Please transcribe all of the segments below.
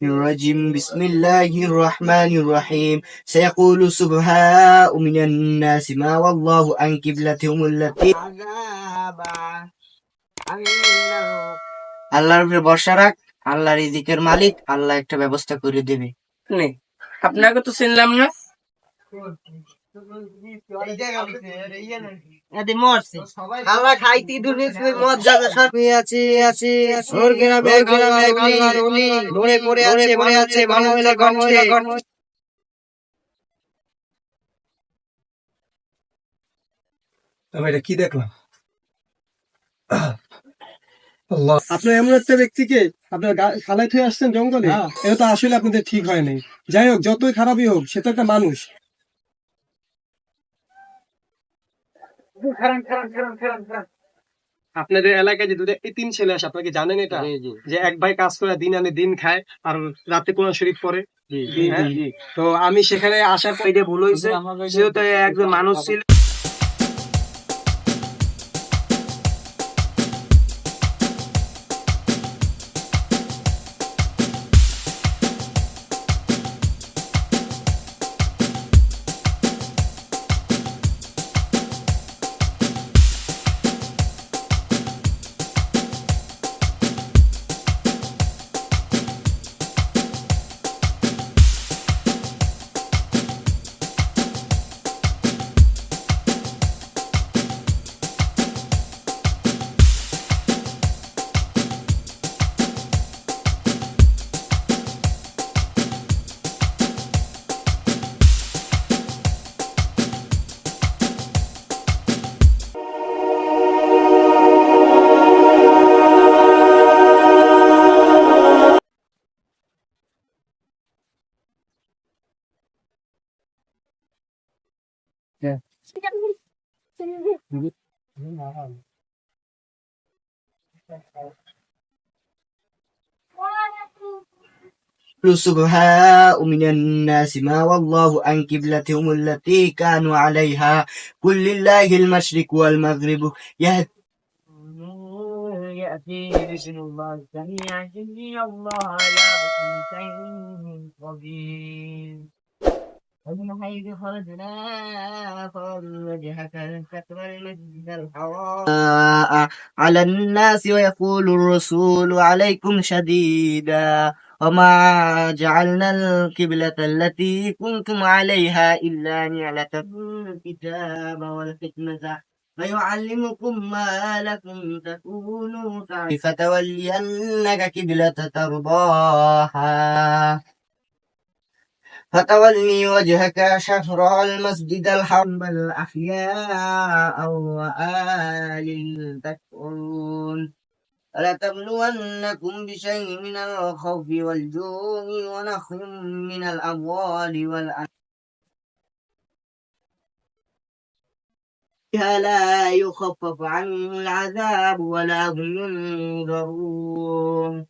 الرجيم بسم الله الرحمن الرحيم سيقول سبحاء من الناس ما والله عن قبلتهم التي আল্লাহর উপরে ভরসা রাখ, আল্লাহ রিজিকের মালিক, আল্লাহ একটা ব্যবস্থা করে দেবে। আপনাকে তো চিনলাম না। আল্লাহ খাইতে মদ জায়গা সব আছে আছে ওর গ্রামে উনি লড়ে পড়ে আছে বাংলা গঞ্জে। আমি এটা কি দেখলাম? আল্লাহ, আপনার এমন একটা ব্যক্তিকে আপনার খালাই থয়ে আসছেন জঙ্গলে, এটা তো আসলে আপনাদের ঠিক হয় নাই। যাই হোক, যতই খারাপই হোক, সে তো একটা মানুষ। আপনাদের এলাকায় যে দুটো তিন ছেলে আসে, আপনাকে জানেন এটা? যে এক ভাই কাজ করে দিন আনে দিন খায় আর রাতে কোরআন শরীফ পড়ে। তো আমি সেখানে আসার পর এটা ভুল হয়েছে, যেহেতু একজন মানুষ ছিল। سبحاء من الناس ما والله عن قبلتهم التي كانوا عليها قل لله المشرق والمغرب يهدي بإذن الله جميعا إن الله على كل شيء قدير ومن حيث خرجنا فول وجهك شطر المسجد الحرام على الناس ويقول الرسول عليكم شديدا وما جعلنا القبلة التي كنتم عليها إلا ليعلمكم الكتاب والحكمة ويعلمكم ما لكم تكونوا فتولينك قبلة ترضاها فتولي وجهك شطر المسجد الحرام الأحياء وآل تكفرون ولتبلونكم بشيء من الخوف والجوع ونخس من الأموال والأنفس لا يخفف عنهم العذاب ولا هم ينظرون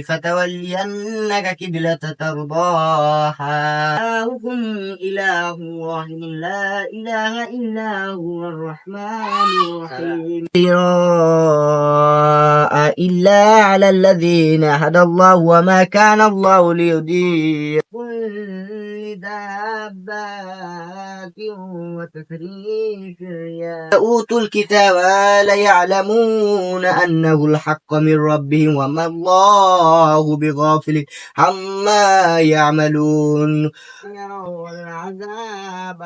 فتولينك قبلة ترضاها إلهكم إله واحد لا إله إلا هو الرحمن الرحيم إلا على الذين هدى الله وما كان الله ليضيع كل دابات وتفريق أوتوا الكتاب ليعلمون أنه الحق من ربهم وما الله بغافل عما يعملون يروا العذاب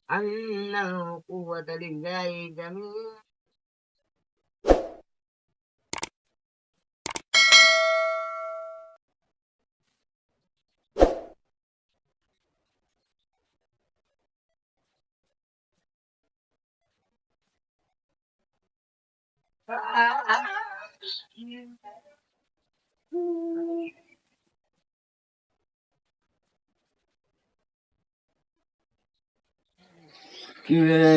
أن القوة لله جميعا কি রে,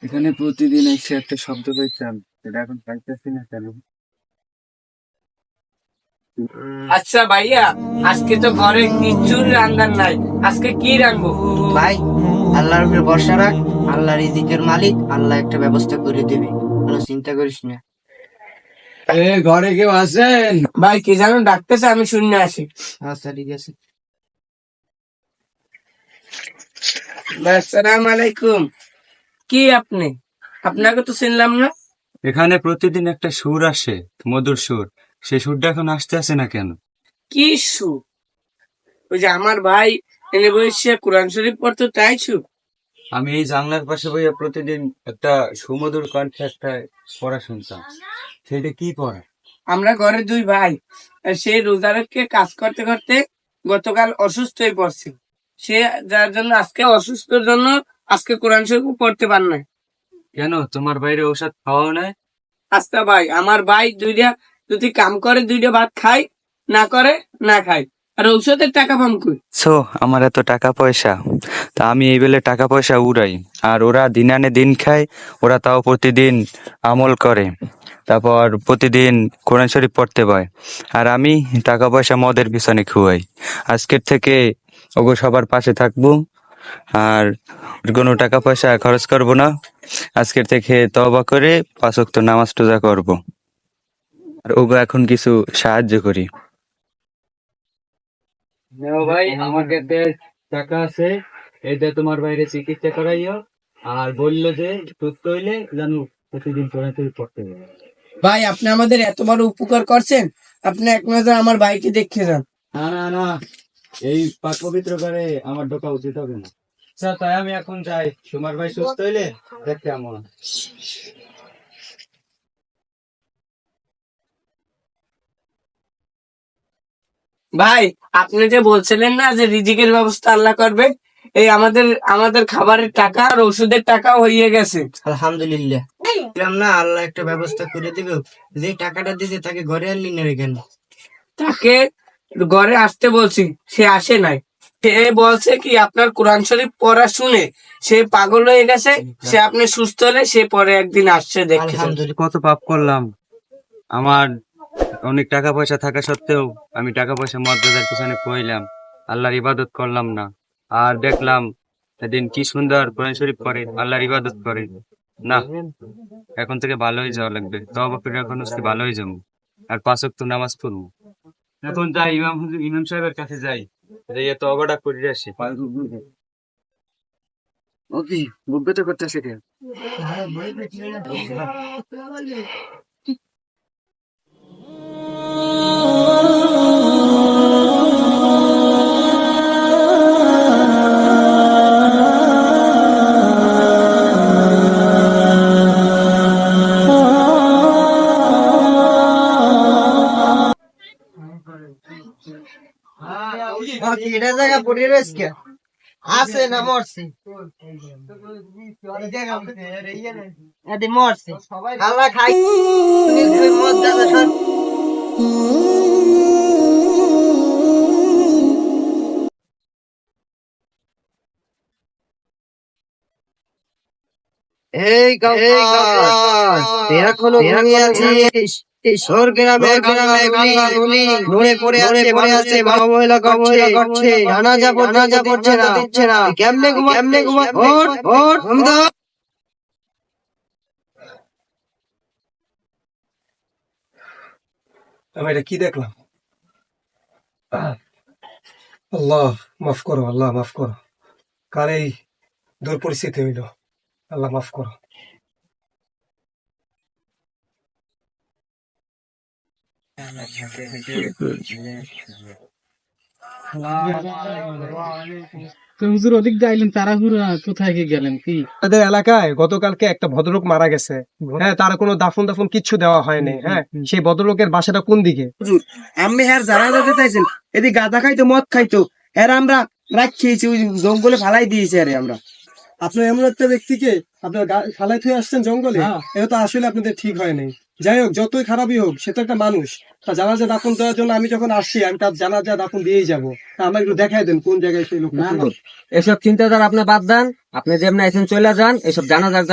এখানে প্রতিদিন এসে একটা শব্দ পাইতাম, এটা এখন পাইতেছি না কেন? আচ্ছা ভাইয়া, আজকে তো ঘরে কিচ্ছু রান্নার নাই, আজকে কি রাখবো? ভাই, আল্লাহর উপরে ভরসা রাখ, আল্লাহ রিজিকের মালিক, আল্লাহ একটা ব্যবস্থা করে দেবে, কোনো চিন্তা করিস না। ঘরে কেউ আছেন? ভাই কে যেন ডাকতেছে, আমি শুনে আসি। আচ্ছা ঠিক আছে। আসসালামু আলাইকুম। কি আপনি? আপনাকে তো চিনলাম না। এখানে প্রতিদিন একটা সুর আসে, মধুর সুর। সেই সুরটা এখন আসতে আসে না কেন? কি সুর? ওই যে আমার ভাই এনে বসে কোরআন শরীফ পড়তো, তাই সুর? আমি এই জানলার পাশে বইয়া প্রতিদিন একটা সুমধুর কণ্ঠে একটা পড়া শুনতাম। সেটা কি পড়া? আমরা ঘরে দুই ভাই, আর সে রোজা রেখে কাজ করতে করতে গতকাল অসুস্থ হয়ে পড়ছে। সে যার জন্য আজকে অসুস্থর জন্য আজকে কোরআন শরীফ পড়তে পার না। কেন, তোমার বাইরে ঔষধ খাওয়াও নাই? আচ্ছা ভাই, আমার ভাই দুইটা যদি কাম করে দুইটা ভাত খায়, না করে না খায়, আর ঔষধের টাকা পাম কই? আমার এত টাকা পয়সা, তা আমি এই বেলে টাকা পয়সা উড়াই, আর ওরা দিন আনে দিন খায়। ওরা তাও প্রতিদিন আমল করে, তারপর প্রতিদিন কোরআন শরীফ পড়তে পায়, আর আমি টাকা পয়সা মদের পিছনে খুয়াই। আজকের থেকে ওগো সবার পাশে থাকবো, আর কোনো টাকা পয়সা খরচ করব না। আজকের থেকে তওবা করে 5 ওয়াক্ত নামাজ টোজা করব, আর ওগো এখন কিছু সাহায্য করি। ভাই, আমার কাছে টাকা আছে, এটা তোমার বাইরে চিকিৎসা করাইও। আর বললো যে সুস্থ হইলে জানো প্রতিদিন কোরআন শরীফ পড়তে হবে। ভাই আপনি আমাদের এত বড় উপকার করছেন, আপনি এক নজর আমার ভাইকে দেখে যান। না না না, এই পাক পবিত্র করে আমার ঢোকা উচিত হবে না। আচ্ছা, তাই আমি এখন যাই। তোমার ভাই সুস্থ হইলে দেখতে আমার। ভাই আপনি যে বলছিলেন না যে রিজিকের ব্যবস্থা আল্লাহ করবে, এই আমাদের আমাদের খাবারের টাকা আর ওষুধের টাকা হয়ে গেছে। আলহামদুলিল্লাহ। বললাম না আল্লাহ একটা ব্যবস্থা করে দিবে। যে টাকাটা দিয়েছে তাকে ঘরে আনলি না কেন? তাকে ঘরে আসতে বলছি, সে আসে নাই। সে বলছে কি আপনার কোরআন শরীফ পড়া শুনে সে পাগল হয়ে গেছে, সে আপনি সুস্থ হলে সে পরে একদিন আসছে দেখতে। আলহামদুলিল্লাহ। কত পাপ করলাম! আমার অনেক টাকা পয়সা থাকা সত্ত্বেও আমি টাকা পয়সা মর্যাদার পিছনে পড়লাম, আল্লাহর ইবাদত করলাম না। আর দেখলাম সেদিন কি সুন্দর কোরআন শরীফ পড়ে, আল্লাহর ইবাদত করে। না, এখন থেকে ভালো হয়ে যাওয়া লাগবে। তওবা করে এখন হচ্ছে ভালো হয়ে যাবো, আর 5 ওয়াক্ত নামাজ পড়বো। এখন যাই, ইমাম সাহেবের কাছে যাই, যাইয়া তওবাটা করে আসি। ওকে, বুঝবে তো করতেছে কে? এটা জায়গা পড়ে রয়েছে কে? আছে না মরছে? এটি মরছে। আল্লাহ খাই মদ গাঁজা সব। এই কাউকাস, এখনো ঘুমিয়ে আছিস? স্বর্গের গ্রামে ঘুরে পড়ে আছে মহিলা করছে জানাজা পড়ছে না, দিচ্ছে না। কেমনে ঘুমা? ওঠ ওঠ, ঘুম দাও। আমি এটা কি দেখলাম? আল্লাহ মাফ করো, আল্লাহ মাফ করো। কার এই দুর্পরিস্থিতি হইল? আল্লাহ মাফ করো। হুজুর ওদিক দিয়ে আইলেন, তাড়াহুড়া কোথায় গেলেন কি? আমাদের এলাকায় গতকালকে একটা ভদ্রলোক মারা গেছে। হ্যাঁ, তার কোনো দাফন কিচ্ছু দেওয়া হয়নি। হ্যাঁ, সেই ভদ্রলোকের বাসাটা কোন দিকে? আমি হ্যাঁ জানাজা দিতে আইছেন। এদিকে গাঁজা খাইতো, মদ খাইতো, এর আমরা রাখিয়েছি ওই জঙ্গলে ফালাই দিয়েছি। আরে আমরা আপনি এমন একটা ব্যক্তিকে আপনার ফালাই থুয়ে আসছেন জঙ্গলে, এটা তো আসলে আপনাদের ঠিক হয় নাই। যাই হোক, যতই খারাপই হোক, সে তো একটা মানুষ। তা জানাজা দাফন দেওয়ার জন্য আমি যখন আসছি, আমি তার জানাজা দাফন দিয়েই যাবো। তা আমার একটু দেখাই দেন কোন জায়গায় সেই লোক। এসব চিন্তাধারা আপনি বাদ দেন। আপনি যেমন আইসেন চলে যান, এসব জানাজার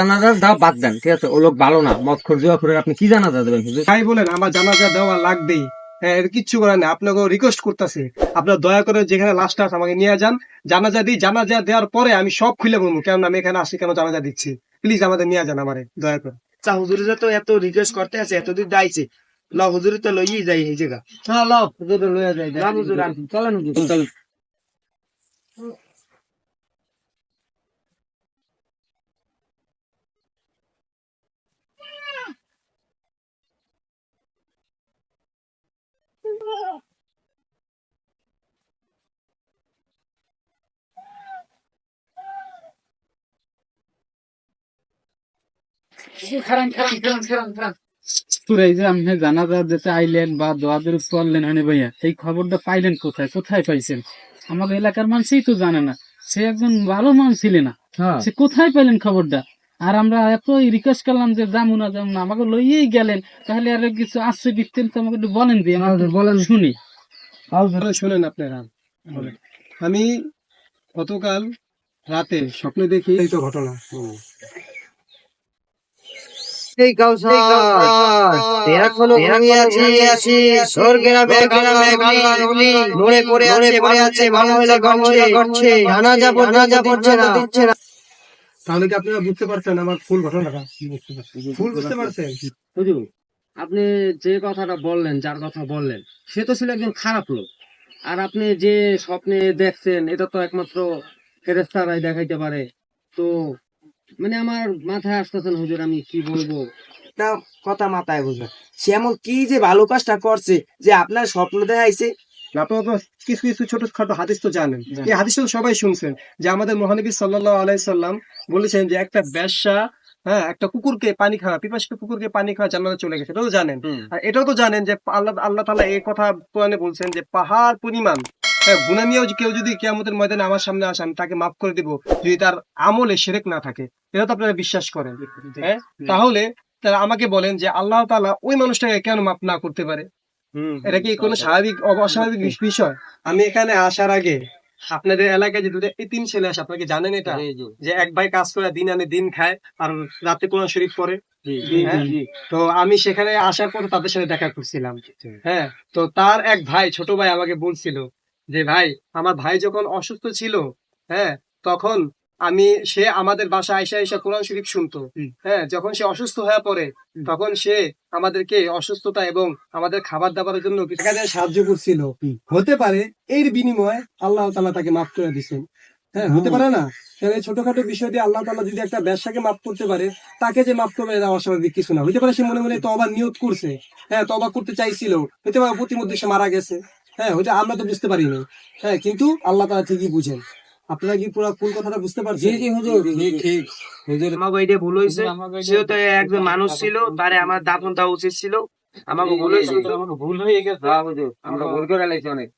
দাও বাদ দেন, ঠিক আছে? ও লোক ভালো না, মদ খোর জুয়া করে আপনি কি জানাজা দেবেন? হুজুর তাই বলেন আমার জানাজা দেওয়া লাগবেই। হ্যাঁ, এর কিচ্ছু করার নেই। আপনাকে রিকোয়েস্ট করতেছি, আপনার দয়া করে যেখানে লাশটা আছে আমাকে নিয়ে যান। জানাজা দিই, জানাজা দেওয়ার পরে আমি সব খুলে বলবো কেন আমি এখানে আসি, কেন জানাজা দিচ্ছি। প্লিজ আমাদের নিয়ে যান, আমারে দয়া করে। হুজুরে তো এত রিকোয়েস্ট করতে আছে, এতদিন দাইছে, লা হুজুর তো লইই যাই এই জায়গা। হ্যাঁ লাও হুজুর লইয়া যাই চলেন হুজুর চলেন। তোর এই যে আপনি জানাজা যেতে আইলেন বা দোয়াদের চললেন মানে ভাইয়া, এই খবরটা পাইলেন কোথায়, কোথায় পাইছেন? আমাদের এলাকার মানুষই তো জানে না। সে একজন ভালো মানুষ ছিলেন না, হ্যাঁ সে কোথায় পাইলেন খবরটা? আর আমরা এত রিকোয়েস্ট করলাম যে যাবো না যাবো না, আমাকে লইয়েই গেলেন। তাহলে আর কিছু আসছে দিতেন তো আমাকে একটু বলেন দিয়ে আমরা বলেন শুনি। শোনেন আপনারা, আমি গতকাল রাতে স্বপ্নে দেখি এই তো ঘটনা। এই কাউসার এখনো ঘুমিয়ে আছি, স্বর্গের মেঘগুলি নড়ে পড়ে আছে, মা মহিলা করছে, জানাজা পর্যন্ত দিচ্ছে না। তাহলে কি আপনারা বুঝতে পারছেন আমার ফুল ঘটনাটা? ফুল বুঝতে পারছেন? হুজুর আপনি যে কথাটা বললেন, যার কথা বললেন, সে তো ছিল একজন খারাপ লোক। আর আপনি যে স্বপ্নে দেখছেন এটা তো একমাত্র ফেরেশতারাই দেখাইতে পারে। তো মানে আমার মাথায় আসতেছে না হুজুর, আমি কি বলবো। একটা কথা মাথায় বুঝবেন, সে এমন কি যে ভালো কাজটা করছে যে আপনার স্বপ্ন দেখাইছে। আপনারা তো কিছু কিছু ছোটখাটো হাদিস তো জানেন, এই হাদিস তো সবাই শুনছেন যে আমাদের মহানবী সাল্লাল্লাহু আলাইহি সাল্লাম বলেছেন যে একটা বেশ্যা, হ্যাঁ, একটা কুকুরকে পানি খাওয়া, পিপাসিত কুকুরকে পানি খাওয়া জান্নাতে চলে গেছে, এটাও জানেন। আর এটাও তো জানেন যে আল্লাহ তাআলা এই কথা কোরআনে বলছেন যে পাহাড় পরিমাণ, হ্যাঁ, গুনাহ নিয়েও কেউ যদি কিয়ামতের ময়দানে আমার সামনে আসে আমি তাকে মাফ করে দিব যদি তার আমলে শিরক না থাকে। এটা তো আপনারা বিশ্বাস করেন, হ্যাঁ? তাহলে আমাকে বলেন যে আল্লাহ তাআলা ওই মানুষটাকে কেন মাফ না করতে পারে? এটা কি কোনো স্বাভাবিক অস্বাভাবিক বিষয়? আমি এখানে আসার আগে আপনাদের এলাকায় যে দুটো তিন ছেলে আসে, আপনারা কি জানেন এটা? যে এক ভাই কাজ করে দিন আনে দিন খায় আর রাতে কোরআন শরীফ পড়ে। হ্যাঁ? তো আমি সেখানে আসার পর তাদের সাথে দেখা করছিলাম। হ্যাঁ, তো তার এক ভাই, ছোট ভাই আমাকে বলছিল যে ভাই, আমার ভাই যখন অসুস্থ ছিল, হ্যাঁ, তখন সে আমাদের বাসায় আইসা আইসা কোরআন শরীফ শুনতো। হ্যাঁ, যখন সে অসুস্থ হয়ে পড়ে তখন সে আমাদেরকে অসুস্থতা এবং আমাদের খাবার দাবারের জন্য কিছু টাকা দিয়ে সাহায্য করছিল। হতে পারে এর বিনিময়ে আল্লাহ তাআলা তাকে মাফ করে দিয়েছেন। হ্যাঁ, হতে পারে না? তাহলে ছোটখাটো বিষয় দিয়ে আল্লাহ তাআলা যদি একটা ব্যবসাকে মাফ করতে পারে, তাকে যে মাফ করবে এটা অস্বাভাবিক কিছু না। হতে পারে সে মনে মনে তওবা নিয়ত করছে, হ্যাঁ, তওবা করতে চাইছিল, হতে পারে প্রতিমধ্যে সে মারা গেছে, হ্যাঁ, হয়তো আমরা তো বুঝতে পারিনি, হ্যাঁ, কিন্তু আল্লাহ তাআলা ঠিকই বুঝেন। আপনারা কি পুরো ফুল কথাটা বুঝতে পারছেন? হুজুর ঠিক হুজুর, আমাকে এটা ভুল হয়েছে, সেও তো একজন মানুষ ছিল, তারে আমার দাফন দেওয়া উচিত ছিল। আমাকে ভুল হয়েছে, ভুল হয়ে গেছে। হ্যাঁ হুজুর, আমরা ভুল করে লাইছি অনেক।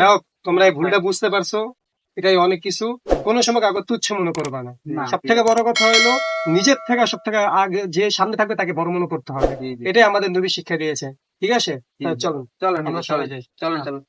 যাও, তোমরা এই ভুলটা বুঝতে পারছো, এটাই অনেক কিছু। কোনো সময় কাউকে তুচ্ছ মনে করবা না। সব থেকে বড় কথা হলো নিজের থেকে সব থেকে আগে যে সামনে থাকবে তাকে বড় মনে করতে হবে। এটাই আমাদের নবী শিক্ষা দিয়েছে। ঠিক আছে, চলুন চলেন আমরা সবাই যাই। চলেন চলেন।